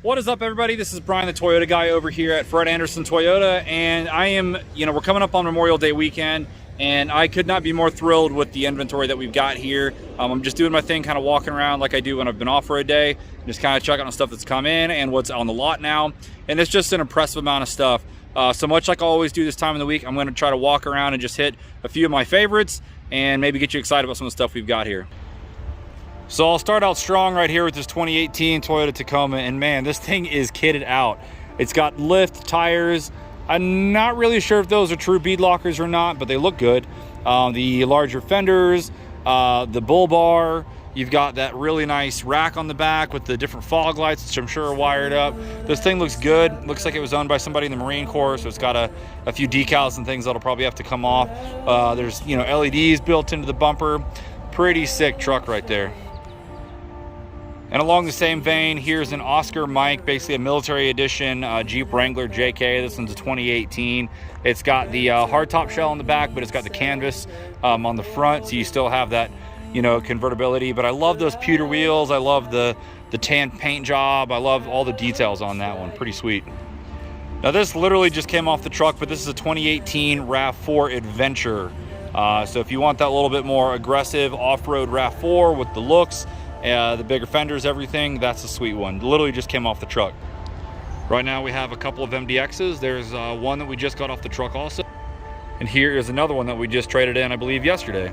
What is up, everybody? This is Brian, the Toyota guy over here at Fred Anderson Toyota, and I am, we're coming up on Memorial Day weekend, and I could not be more thrilled with the inventory that we've got here. I'm just doing my thing, kind of walking around like I do when I've been off for a day, just kind of checking on stuff that's come in and what's on the lot now, and it's just an impressive amount of stuff. So much like I always do this time of the week, I'm going to try to walk around and just hit a few of my favorites and maybe get you excited about some of the stuff we've got here. So I'll start out strong right here with this 2018 Toyota Tacoma, and man, this thing is kitted out. It's got lift tires. I'm not really sure if those are true bead lockers or not, but they look good. The larger fenders, the bull bar. You've got that really nice rack on the back with the different fog lights, which I'm sure are wired up. This thing looks good. Looks like it was owned by somebody in the Marine Corps, so it's got a few decals and things that'll probably have to come off. There's LEDs built into the bumper. Pretty sick truck right there. And along the same vein, here's an Oscar Mike, basically a military edition Jeep Wrangler JK. This one's a 2018. It's got the hardtop shell on the back, but it's got the canvas on the front, so you still have that, convertibility. But I love those pewter wheels. I love the tan paint job. I love all the details on that one. Pretty sweet. Now this literally just came off the truck, but this is a 2018 RAV4 Adventure. So if you want that little bit more aggressive off-road RAV4 with the looks, the bigger fenders, everything, that's a sweet one. Literally just came off the truck. Right now we have a couple of MDXs. There's one that we just got off the truck also. And here is another one that we just traded in, I believe, yesterday.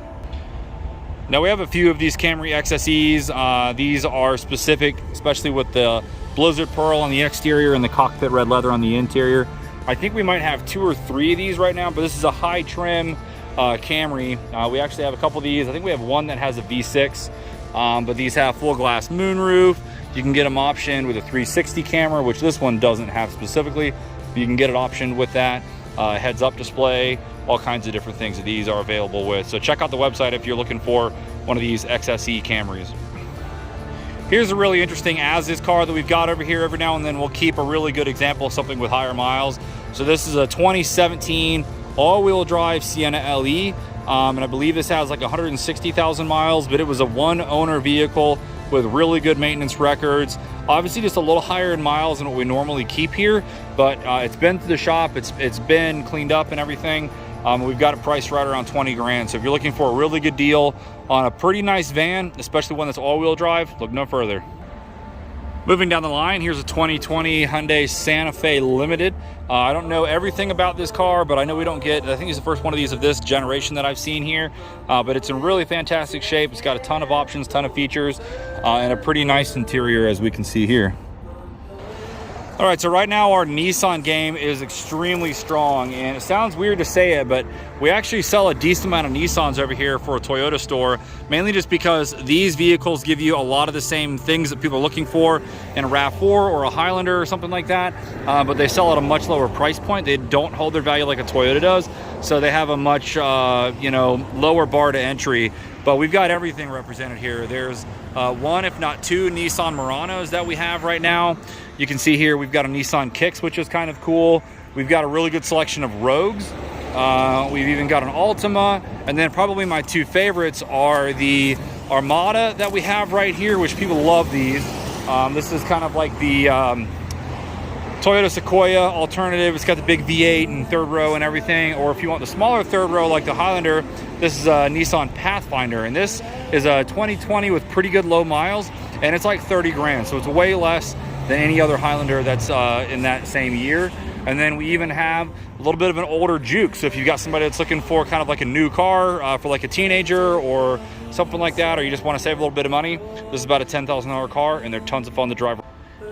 Now we have a few of these Camry XSEs. These are specific, especially with the Blizzard Pearl on the exterior and the cockpit red leather on the interior. I think we might have 2 or 3 of these right now, but this is a high trim Camry. We actually have a couple of these. I think we have one that has a V6. But these have full glass moonroof. You can get them optioned with a 360 camera, which this one doesn't have specifically. You can get it optioned with that. Heads up display, all kinds of different things that these are available with. So check out the website if you're looking for one of these XSE Camrys. Here's a really interesting as-is car that we've got over here. Every now and then we'll keep a really good example of something with higher miles. So this is a 2017 all-wheel drive Sienna LE. And I believe this has like 160,000 miles, but it was a one-owner vehicle with really good maintenance records. Obviously just a little higher in miles than what we normally keep here, but it's been through the shop, it's been cleaned up and everything. We've got it priced right around 20 grand. So if you're looking for a really good deal on a pretty nice van, especially one that's all-wheel drive, look no further. Moving down the line, here's a 2020 Hyundai Santa Fe Limited. I don't know everything about this car, but I know I think it's the first one of these of this generation that I've seen here. But it's in really fantastic shape. It's got a ton of options, ton of features, and a pretty nice interior, as we can see here. All right, so right now our Nissan game is extremely strong, and it sounds weird to say it, but we actually sell a decent amount of Nissans over here for a Toyota store, mainly just because these vehicles give you a lot of the same things that people are looking for in a RAV4 or a Highlander or something like that, but they sell at a much lower price point. They don't hold their value like a Toyota does, so they have a much lower bar to entry. But we've got everything represented here. There's one, if not 2, Nissan Muranos that we have right now. You can see here we've got a Nissan Kicks, which is kind of cool. We've got a really good selection of Rogues. We've even got an Altima. And then probably my 2 favorites are the Armada that we have right here, which people love these. This is kind of like the Toyota Sequoia alternative. It's got the big V8 and third row and everything. Or if you want the smaller third row like the Highlander, this is a Nissan Pathfinder. And this is a 2020 with pretty good low miles. And it's like 30 grand. So it's way less than any other Highlander that's in that same year. And then we even have a little bit of an older Juke. So if you've got somebody that's looking for kind of like a new car for like a teenager or something like that, or you just want to save a little bit of money, this is about a $10,000 car, and they're tons of fun to drive.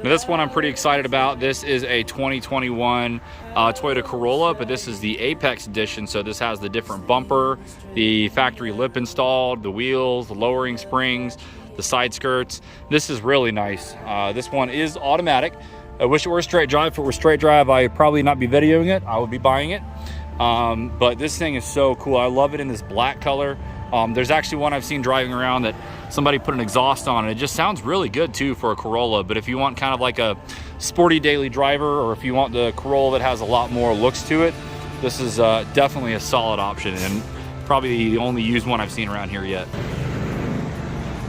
Now this one I'm pretty excited about. This is a 2021 Toyota Corolla, but this is the Apex edition. So this has the different bumper, the factory lip installed, the wheels, the lowering springs, the side skirts. This is really nice. This one is automatic. I wish it were straight drive. If it were straight drive, I'd probably not be videoing it. I would be buying it. But this thing is so cool. I love it in this black color. There's actually one I've seen driving around that somebody put an exhaust on, and it just sounds really good too for a Corolla. But if you want kind of like a sporty daily driver, or if you want the Corolla that has a lot more looks to it, this is definitely a solid option, and probably the only used one I've seen around here yet.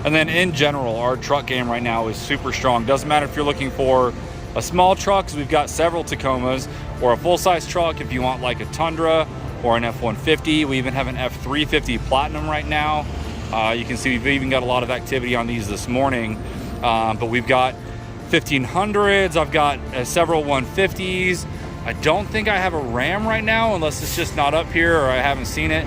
And then in general, our truck game right now is super strong. Doesn't matter if you're looking for A small truck, we've got several Tacomas, or a full-size truck if you want like a Tundra or an F-150. We even have an F-350 Platinum right now. You can see we've even got a lot of activity on these this morning. But we've got 1500s, I've got several 150s. I don't think I have a Ram right now, unless it's just not up here or I haven't seen it.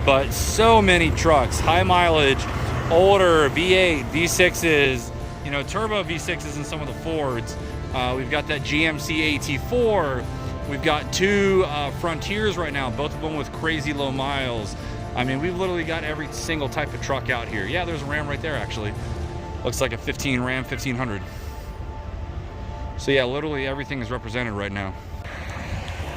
But so many trucks, high mileage, older V8, V6s, you know, turbo V6s in some of the Fords. We've got that GMC AT4. We've got two Frontiers right now, both of them with crazy low miles. I mean, we've literally got every single type of truck out here. Yeah, there's a Ram right there, actually. Looks like a 15 Ram 1500. So yeah, literally everything is represented right now.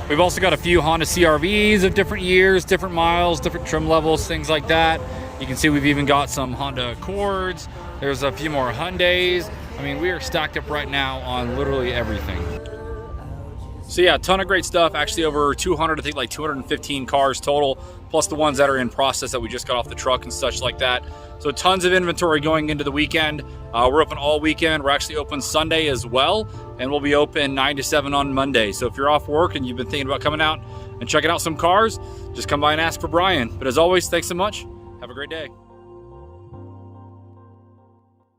We've also got a few Honda CR-Vs of different years, different miles, different trim levels, things like that. You can see we've even got some Honda Accords. There's a few more Hyundais. I mean, we are stacked up right now on literally everything. So yeah, a ton of great stuff. Actually over 200, I think like 215 cars total, plus the ones that are in process that we just got off the truck and such like that. So tons of inventory going into the weekend. We're open all weekend. We're actually open Sunday as well, and we'll be open 9 to 7 on Monday. So if you're off work and you've been thinking about coming out and checking out some cars, just come by and ask for Brian. But as always, thanks so much. Have a great day.